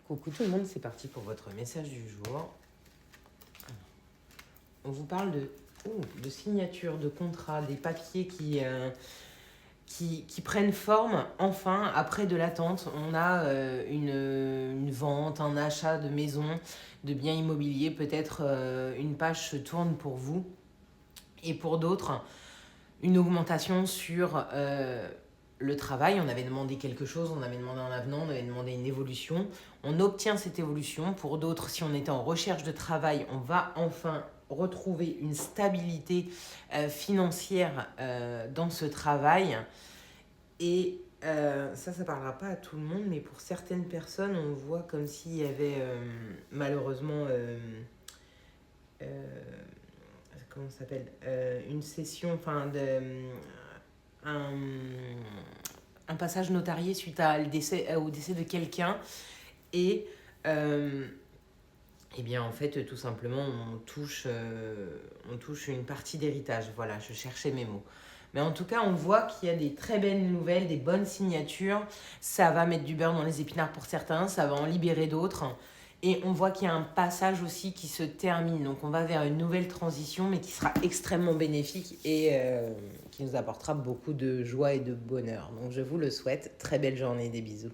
Coucou tout le monde, c'est parti pour votre message du jour. On vous parle de signature, de contrat, des papiers qui prennent forme enfin après de l'attente. On a une vente, un achat de maison, de biens immobiliers. Peut-être une page se tourne pour vous et pour d'autres, une augmentation sur le travail. On avait demandé quelque chose, on avait demandé un avenant, on avait demandé une évolution. On obtient cette évolution. Pour d'autres, si on était en recherche de travail, on va enfin retrouver une stabilité financière dans ce travail. Et ça ne parlera pas à tout le monde, mais pour certaines personnes, on voit comme s'il y avait malheureusement euh, comment ça s'appelle, une session, un, un passage notarié suite au décès de quelqu'un. Et eh bien, en fait, tout simplement, on touche une partie d'héritage. Voilà, je cherchais mes mots. Mais en tout cas, on voit qu'il y a des très belles nouvelles, des bonnes signatures. Ça va mettre du beurre dans les épinards pour certains, ça va en libérer d'autres. Et on voit qu'il y a un passage aussi qui se termine. Donc on va vers une nouvelle transition, mais qui sera extrêmement bénéfique et qui nous apportera beaucoup de joie et de bonheur. Donc je vous le souhaite. Très belle journée, des bisous.